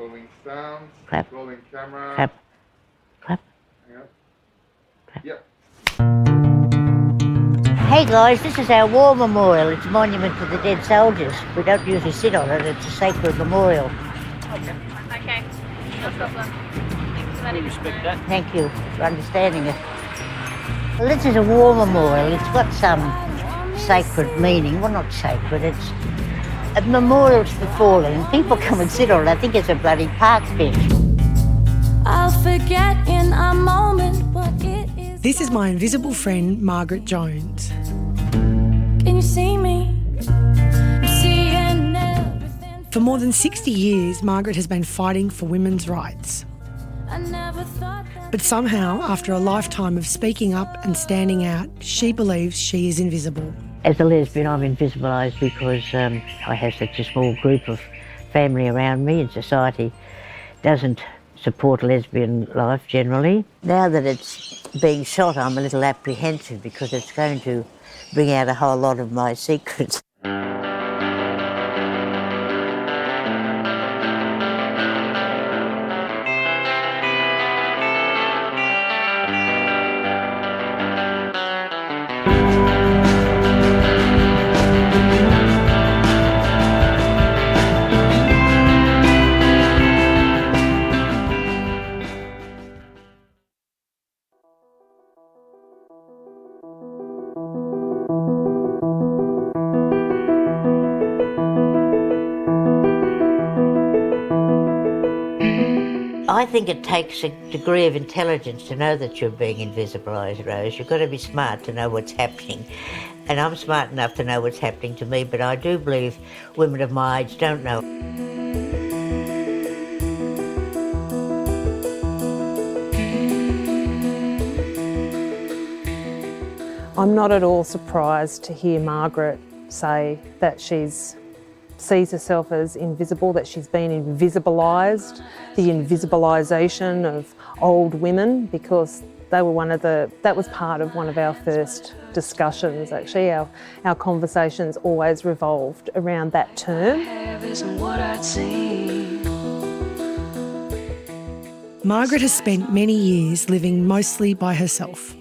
Rolling sound. Clap. Rolling camera. Clap. Clap. Yep. Clap. Yep. Hey guys, this is our war memorial. It's a monument to the dead soldiers. We don't usually sit on it. It's a sacred memorial. Okay, no problem. Thanks for letting us know. Thank you for understanding it. Well, this is a war memorial. It's got some sacred meaning. Well, not sacred. It's a memorial to the fallen. People come and sit on it. I think it's a bloody park bench. I'll forget in a moment what it is. This is my invisible friend, Margaret Jones. Can you see me? I'm seeing everything. For more than 60 years, Margaret has been fighting for women's rights. I never thought that. But somehow, after a lifetime of speaking up and standing out, she believes she is invisible. As a lesbian, I'm invisibilised because I have such a small group of family around me, and society doesn't support lesbian life generally. Now that it's being shot, I'm a little apprehensive because it's going to bring out a whole lot of my secrets. I think it takes a degree of intelligence to know that you're being invisibilised, Rose. You've got to be smart to know what's happening. And I'm smart enough to know what's happening to me, but I do believe women of my age don't know. I'm not at all surprised to hear Margaret say that she's sees herself as invisible, that she's been invisibilised, the invisibilisation of old women, because they were that was part of one of our first discussions actually. Our conversations always revolved around that term. Margaret has spent many years living mostly by herself.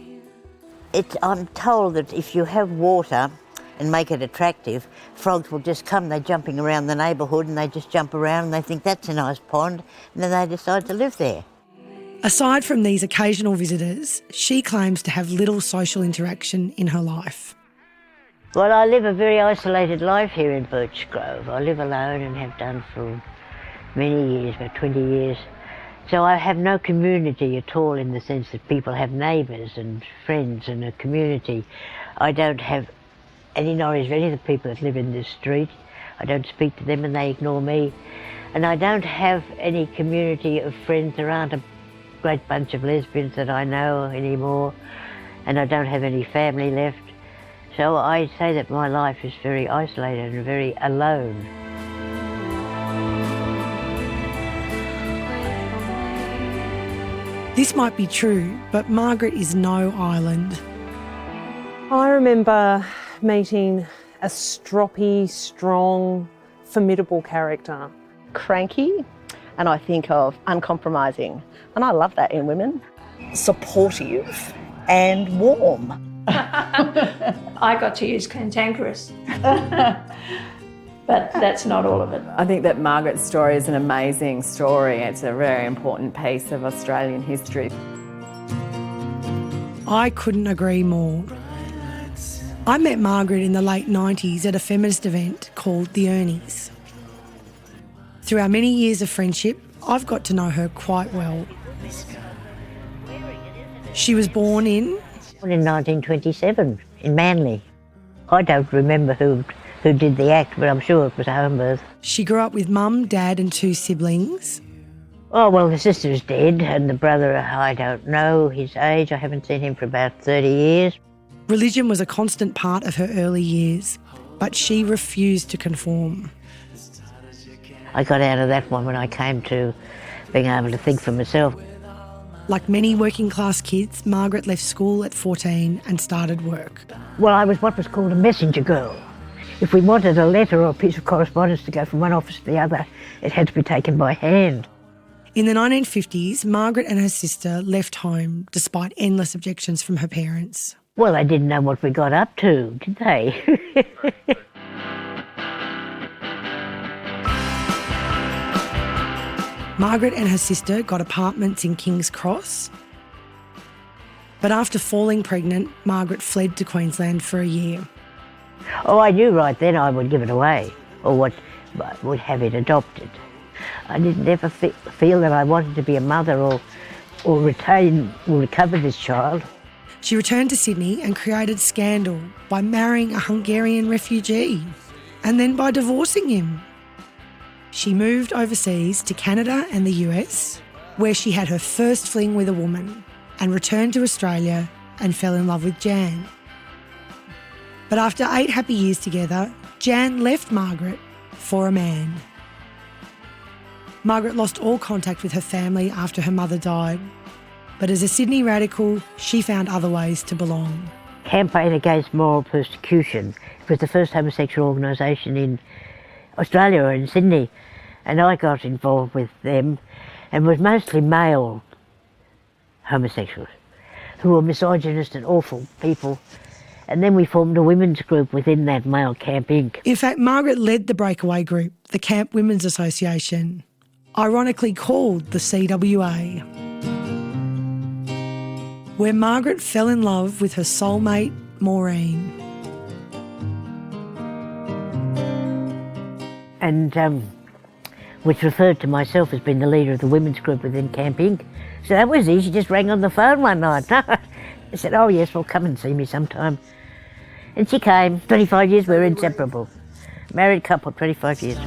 I'm told that if you have water and make it attractive, frogs will just come. They're jumping around the neighbourhood and they just jump around and they think that's a nice pond, and then they decide to live there. Aside from these occasional visitors, she claims to have little social interaction in her life. Well, I live a very isolated life here in Birch Grove. I live alone and have done for many years, about 20 years. So I have no community at all in the sense that people have neighbours and friends and a community. I don't have any knowledge of any of the people that live in this street. I don't speak to them and they ignore me. And I don't have any community of friends. There aren't a great bunch of lesbians that I know anymore, and I don't have any family left. So I say that my life is very isolated and very alone. This might be true, but Margaret is no island. I remember meeting a stroppy, strong, formidable character. Cranky, and I think of uncompromising. And I love that in women. Supportive and warm. I got to use cantankerous, but that's not all of it. I think that Margaret's story is an amazing story. It's a very important piece of Australian history. I couldn't agree more. I met Margaret in the late 90s at a feminist event called the Ernies. Through our many years of friendship, I've got to know her quite well. She was born in 1927 in Manly. I don't remember who did the act, but I'm sure it was a home birth. She grew up with mum, dad and 2 siblings. Oh, well, the sister's dead, and the brother, I don't know his age. I haven't seen him for about 30 years. Religion was a constant part of her early years, but she refused to conform. I got out of that one when I came to being able to think for myself. Like many working class kids, Margaret left school at 14 and started work. Well, I was what was called a messenger girl. If we wanted a letter or a piece of correspondence to go from one office to the other, it had to be taken by hand. In the 1950s, Margaret and her sister left home despite endless objections from her parents. Well, they didn't know what we got up to, did they? Margaret and her sister got apartments in King's Cross. But after falling pregnant, Margaret fled to Queensland for a year. Oh, I knew right then I would give it away or would have it adopted. I didn't ever feel that I wanted to be a mother or recover this child. She returned to Sydney and created scandal by marrying a Hungarian refugee and then by divorcing him. She moved overseas to Canada and the US, where she had her first fling with a woman, and returned to Australia and fell in love with Jan. But after 8 happy years together, Jan left Margaret for a man. Margaret lost all contact with her family after her mother died, but as a Sydney radical, she found other ways to belong. Campaign Against Moral Persecution. It was the first homosexual organisation in Australia or in Sydney, and I got involved with them, and was mostly male homosexuals who were misogynist and awful people. And then we formed a women's group within that male Camp Inc. In fact, Margaret led the breakaway group, the Camp Women's Association, ironically called the CWA, where Margaret fell in love with her soulmate, Maureen. And which referred to myself as being the leader of the women's group within Camp Inc. So that was easy, she just rang on the phone one night. I said, oh yes, well come and see me sometime. And she came, 25 years, we were inseparable. Married couple, 25 years.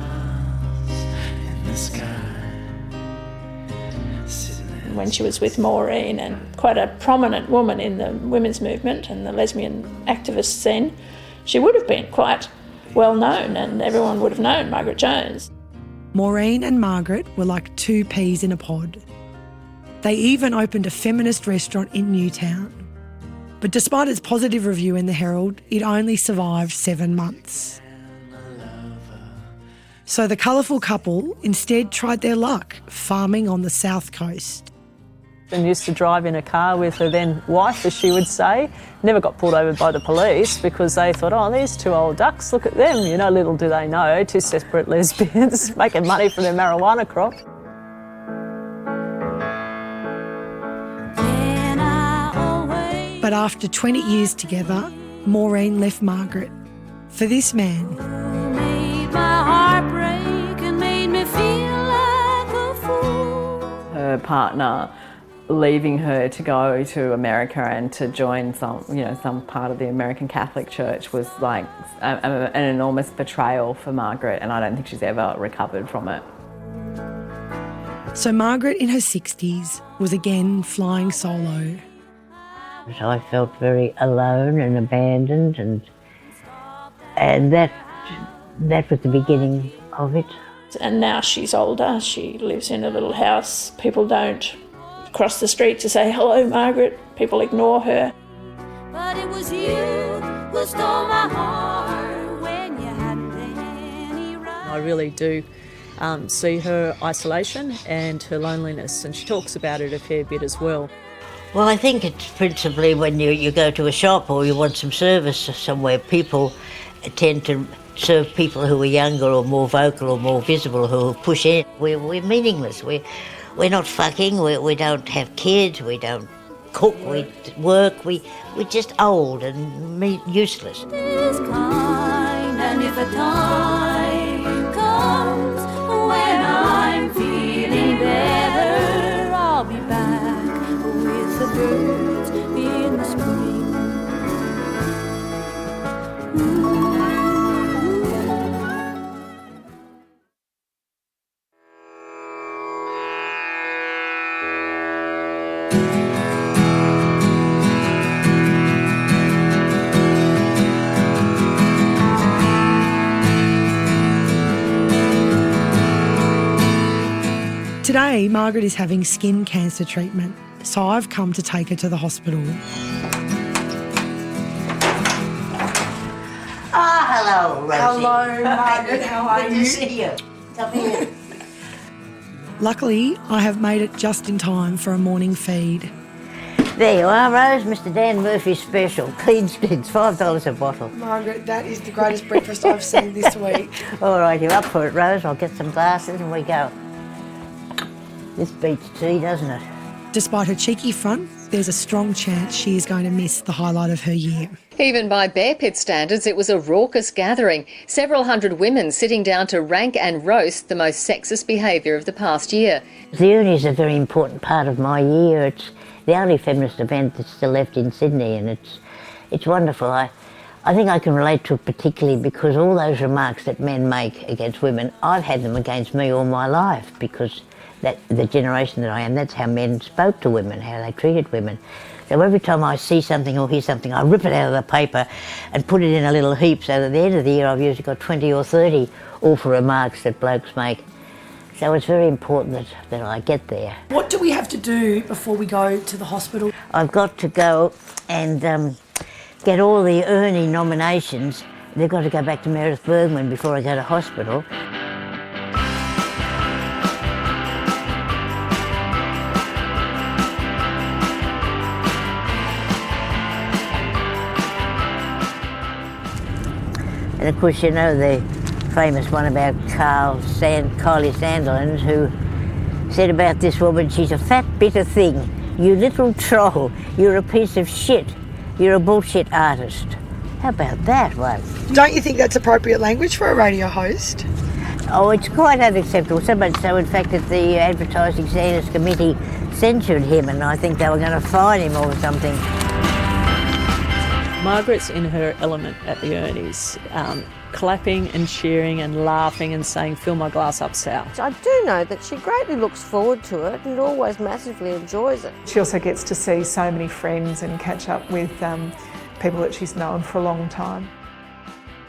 When she was with Maureen, and quite a prominent woman in the women's movement and the lesbian activist scene, she would have been quite well known and everyone would have known Margaret Jones. Maureen and Margaret were like two peas in a pod. They even opened a feminist restaurant in Newtown. But despite its positive review in the Herald, it only survived 7 months. So the colourful couple instead tried their luck farming on the south coast. And used to drive in a car with her then wife, as she would say. Never got pulled over by the police because they thought, oh, these two old ducks, look at them. You know, little do they know, two separate lesbians making money from their marijuana crop. But after 20 years together, Maureen left Margaret for this man. Her partner leaving her to go to America and to join some part of the American Catholic Church was like an enormous betrayal for Margaret, and I don't think she's ever recovered from it. So Margaret in her 60s was again flying solo. I felt very alone and abandoned, and that was the beginning of it. And now she's older, she lives in a little house. People don't cross the street to say, hello, Margaret. People ignore her. But it was you who stole my heart when you hadn't any right. I really do see her isolation and her loneliness, and she talks about it a fair bit as well. Well, I think it's principally when you go to a shop or you want some service somewhere, people tend to serve people who are younger or more vocal or more visible, who push in. We're meaningless. We're not fucking, we don't have kids, we don't cook, we work, we're just old and useless. This kind, and if a time comes when I'm feeling better, I'll be back with the birds in the spring. Today, Margaret is having skin cancer treatment, so I've come to take her to the hospital. Ah, hello, Rosie. Hello, Margaret. How are Good you? to see you. Come here. Luckily, I have made it just in time for a morning feed. There you are, Rose. Mr. Dan Murphy's special. Clean skins, $5 a bottle. Margaret, that is the greatest breakfast I've seen this week. All right, you're up for it, Rose. I'll get some glasses and we go. This beats tea, doesn't it? Despite her cheeky front, there's a strong chance she is going to miss the highlight of her year. Even by Bear Pit standards, it was a raucous gathering. Several hundred women sitting down to rank and roast the most sexist behaviour of the past year. The Uni is a very important part of my year. It's the only feminist event that's still left in Sydney, and it's wonderful. I think I can relate to it particularly because all those remarks that men make against women, I've had them against me all my life because the generation that I am, that's how men spoke to women, how they treated women. So every time I see something or hear something, I rip it out of the paper and put it in a little heap so that at the end of the year I've usually got 20 or 30 awful remarks that blokes make. So it's very important that I get there. What do we have to do before we go to the hospital? I've got to go and get all the Ernie nominations. They've got to go back to Meredith Bergman before I go to hospital. And of course, you know the famous one about Kylie Sandilands, who said about this woman, she's a fat, bitter thing. You little troll. You're a piece of shit. You're a bullshit artist. How about that one? Don't you think that's appropriate language for a radio host? Oh, it's quite unacceptable. So much so, in fact, that the Advertising Standards Committee censured him, and I think they were going to fine him or something. Margaret's in her element at the Ernies, clapping and cheering and laughing and saying, fill my glass up, Sal. I do know that she greatly looks forward to it and always massively enjoys it. She also gets to see so many friends and catch up with people that she's known for a long time.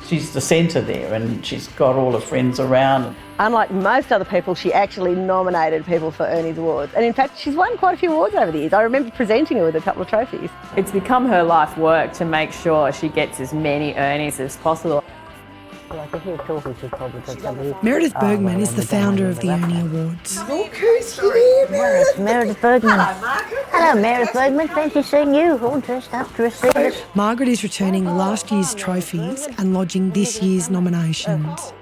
She's the centre there and she's got all her friends around. Unlike most other people, she actually nominated people for Ernie's Awards. And in fact, she's won quite a few awards over the years. I remember presenting her with a couple of trophies. It's become her life work to make sure she gets as many Ernies as possible. Meredith Bergman is the founder of the Ernie Awards. Look who's here, Meredith. Meredith Bergman. Hello, Margaret. Hello, Meredith Bergman. Fancy seeing you, all dressed up to receive it. Margaret is returning last year's trophies and lodging this year's nominations.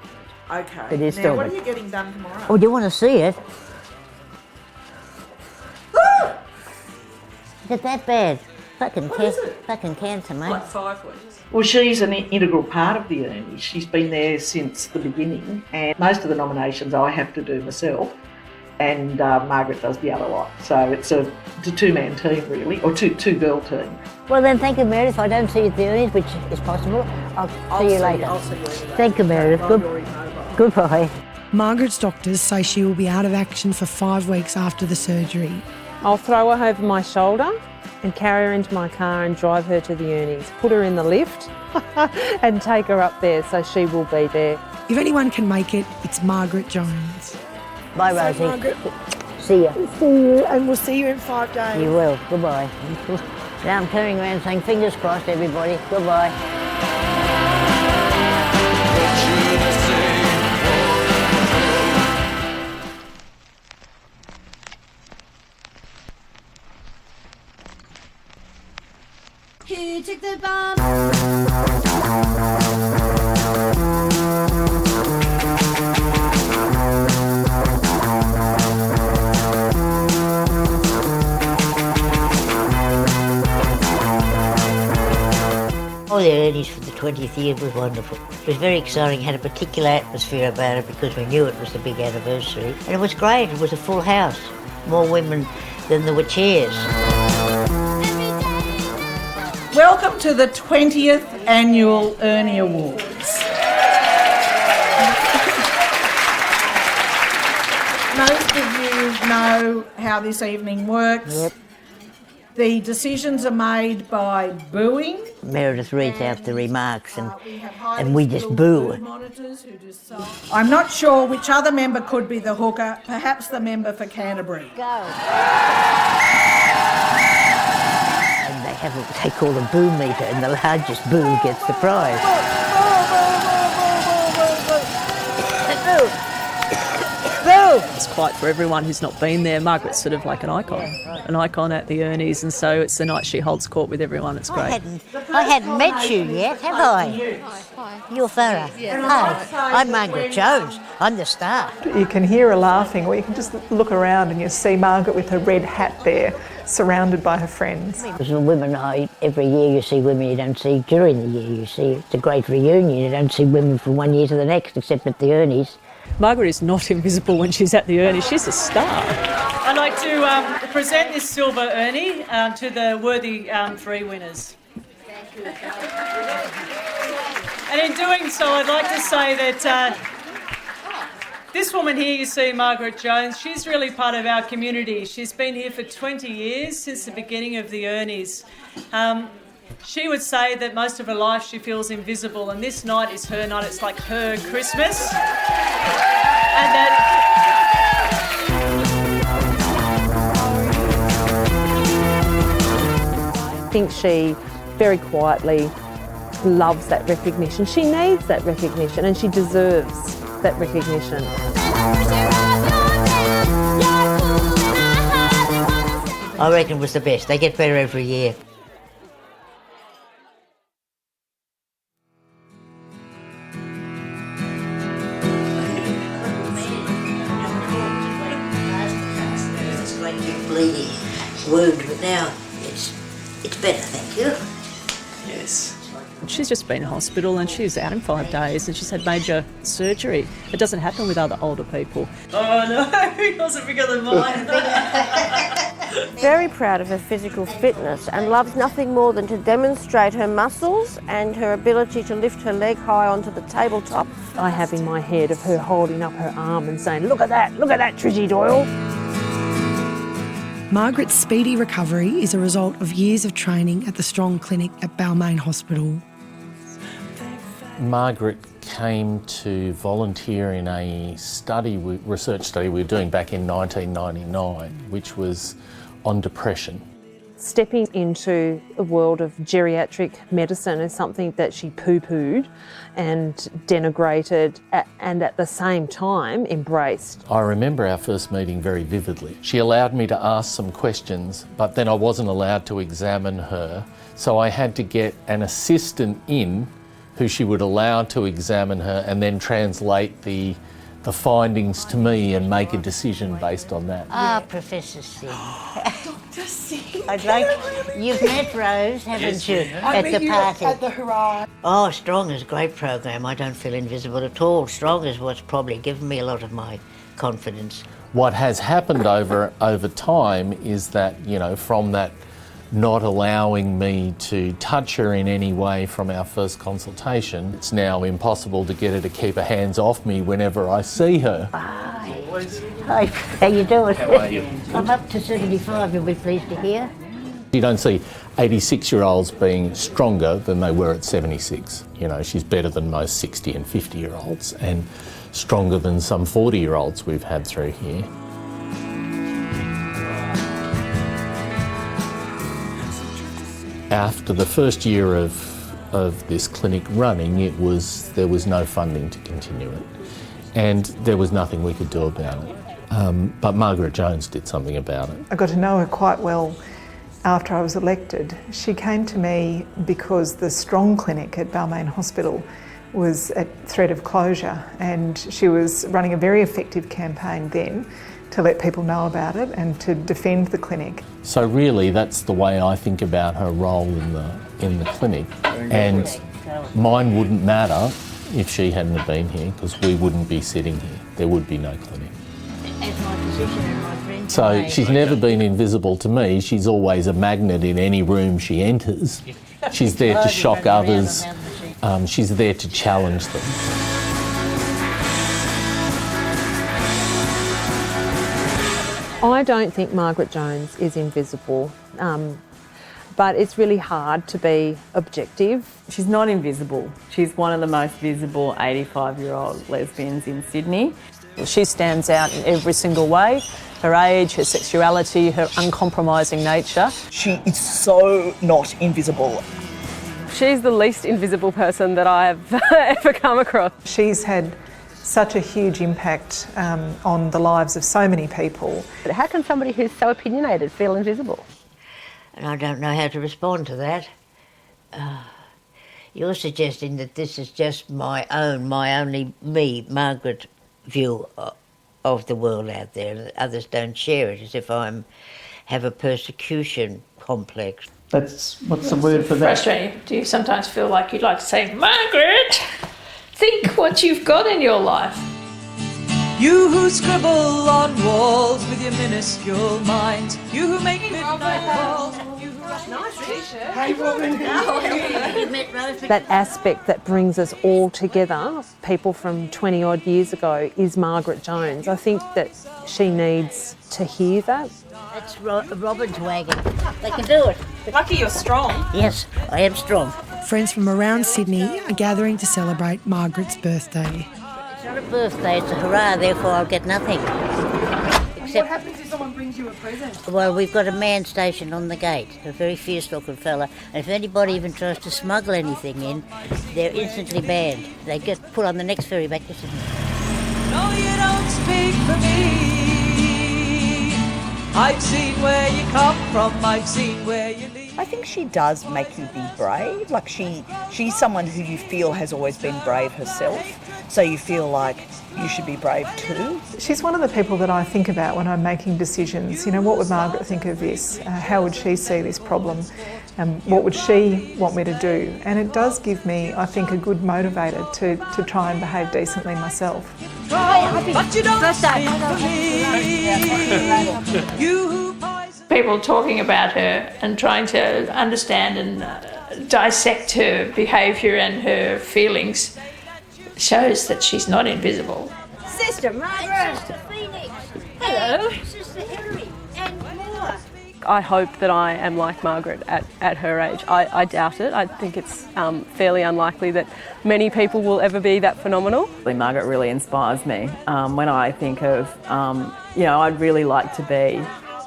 Okay. It is now, still what are you getting done tomorrow? Oh, do you want to see it? Is it that bad? Fucking cancer, mate. Like 5 weeks. Well, she's an integral part of the Ernie. She's been there since the beginning, and most of the nominations I have to do myself, and Margaret does the other lot. So it's a two-man team, really, or two-girl team. Well then, thank you, Meredith. If I don't see you at the Ernies, which is possible, I'll see you later. I'll see you later. Thank you, Meredith. Goodbye. Margaret's doctors say she will be out of action for 5 weeks after the surgery. I'll throw her over my shoulder and carry her into my car and drive her to the Ernies, put her in the lift and take her up there so she will be there. If anyone can make it, it's Margaret Jones. Bye, Rosie. So, Margaret, see ya. see you, and we'll see you in 5 days. You will. Goodbye. Now I'm turning around saying, fingers crossed, everybody. Goodbye. Who took the bomb? Oh, the Ernies for the 20th year was wonderful. It was very exciting, had a particular atmosphere about it because we knew it was the big anniversary. And it was great, it was a full house. More women than there were chairs. Welcome to the 20th Annual Ernie Awards. Most of you know how this evening works. Yep. The decisions are made by booing. Meredith reads out the remarks and we just boo. I'm not sure which other member could be the hooker, perhaps the member for Canterbury. Go. And they call a boo meter, and the largest boo gets the prize. It's quite for everyone who's not been there. Margaret's sort of like an icon at the Ernies, and so it's the night she holds court with everyone. It's great. I hadn't met you yet, have I? Hi. You're Farah. Hi, I'm Margaret Jones. I'm the star. You can hear her laughing, or you can just look around and you see Margaret with her red hat there, surrounded by her friends. Because the women, every year you see women you don't see during the year. You see, it's a great reunion. You don't see women from one year to the next, except at the Ernies. Margaret is not invisible when she's at the Ernie. She's a star. I'd like to present this silver Ernie to the worthy 3 winners. Thank you. And in doing so, I'd like to say that this woman here you see, Margaret Jones, she's really part of our community. She's been here for 20 years, since the beginning of the Ernies. She would say that most of her life she feels invisible, and this night is her night. It's like her Christmas. And that I think she very quietly loves that recognition. She needs that recognition, and she deserves that recognition. I reckon it was the best. They get better every year. Bleeding wound, but now it's better, thank you. Yes. She's just been in hospital and she's out in 5 days and she's had major surgery. It doesn't happen with other older people. Oh no, yours are bigger than mine. Very proud of her physical fitness and loves nothing more than to demonstrate her muscles and her ability to lift her leg high onto the tabletop. I have in my head of her holding up her arm and saying, look at that, Trizzy Doyle. Margaret's speedy recovery is a result of years of training at the Strong Clinic at Balmain Hospital. Margaret came to volunteer in a research study we were doing back in 1999, which was on depression. Stepping into the world of geriatric medicine is something that she poo-pooed and denigrated and at the same time embraced. I remember our first meeting very vividly. She allowed me to ask some questions, but then I wasn't allowed to examine her, so I had to get an assistant in who she would allow to examine her and then translate the findings to me and make a decision based on that. Professor C. Dr. C. I'd like, you've met Rose, haven't you? At the party. At the hurrah. Oh, Strong is a great program. I don't feel invisible at all. Strong is what's probably given me a lot of my confidence. What has happened over time is that, from that not allowing me to touch her in any way from our first consultation, it's now impossible to get her to keep her hands off me whenever I see her. Hi, how you doing? How are you? I'm up to 75, you'll be pleased to hear. You don't see 86-year-olds being stronger than they were at 76. She's better than most 60 and 50-year-olds and stronger than some 40-year-olds we've had through here. After the first year of this clinic running, there was no funding to continue it, and there was nothing we could do about it. But Margaret Jones did something about it. I got to know her quite well after I was elected. She came to me because the Strong Clinic at Balmain Hospital was at threat of closure, and she was running a very effective campaign then to let people know about it and to defend the clinic. So really that's the way I think about her role in the clinic, and mine wouldn't matter if she hadn't have been here, because we wouldn't be sitting here. There would be no clinic. So she's never been invisible to me. She's always a magnet in any room she enters. She's there to shock others. She's there to challenge them. I don't think Margaret Jones is invisible, but it's really hard to be objective. She's not invisible. She's one of the most visible 85-year-old lesbians in Sydney. She stands out in every single way. Her age, her sexuality, her uncompromising nature. She is so not invisible. She's the least invisible person that I've ever come across. She's had such a huge impact on the lives of so many people. But how can somebody who's so opinionated feel invisible? And I don't know how to respond to that. You're suggesting that this is just my only me, Margaret, view of the world out there, and others don't share it, as if I have a persecution complex. What's the word for that? Frustrating. Do you sometimes feel like you'd like to say, Margaret, think what you've got in your life? You who scribble on walls with your minuscule mind, you who make midnight calls, you who nice t-shirt. Hey, woman. That aspect that brings us all together, people from 20 odd years ago, is Margaret Jones. I think that she needs to hear that. That's Robin's wagon. They can do it. Lucky you're strong. Yes, I am strong. Friends from around Sydney are gathering to celebrate Margaret's birthday. It's not a birthday, it's a hurrah, therefore I'll get nothing. What happens if someone brings you a present? Well, we've got a man stationed on the gate, a very fierce-looking fella, and if anybody even tries to smuggle anything in, they're instantly banned. They get put on the next ferry back to Sydney. No, you don't speak for me. I've seen where you come from, I've seen where you leave. I think she does make you be brave. Like she's someone who you feel has always been brave herself, so you feel like you should be brave too. She's one of the people that I think about when I'm making decisions. You know, what would Margaret think of this? How would she see this problem? What would she want me to do? And it does give me, I think, a good motivator to try and behave decently myself. But you don't speak for me. People talking about her and trying to understand and dissect her behaviour and her feelings shows that she's not invisible. Sister Margaret! Sister Phoenix! Hello! Sister Hilary! And more! I hope that I am like Margaret at her age. I doubt it. I think it's fairly unlikely that many people will ever be that phenomenal. Margaret really inspires me. When I think of, I'd really like to be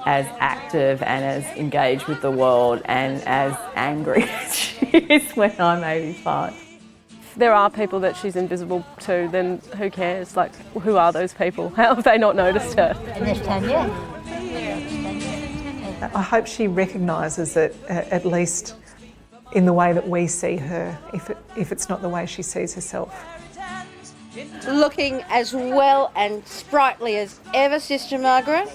as active and as engaged with the world and as angry as she is when I'm 85. If there are people that she's invisible to, then who cares? Like, who are those people? How have they not noticed her? And there's Tanya. I hope she recognises it, at least in the way that we see her, if it's not the way she sees herself. Looking as well and sprightly as ever, Sister Margaret.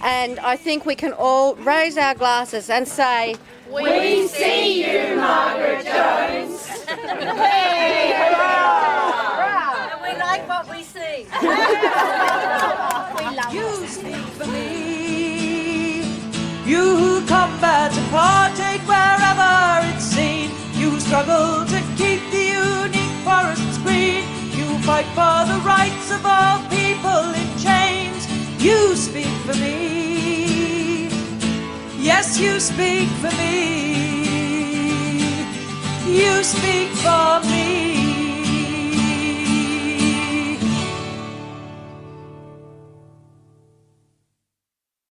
And I think we can all raise our glasses and say, We see you, Margaret Jones. Hey, hurrah! And we like what we see. We love you speak for me. You who combat to partake wherever it's seen. You who struggle to keep the unique forests green. You who fight for the rights of all people in chains. You speak for me. Yes, you speak for me. You speak for me.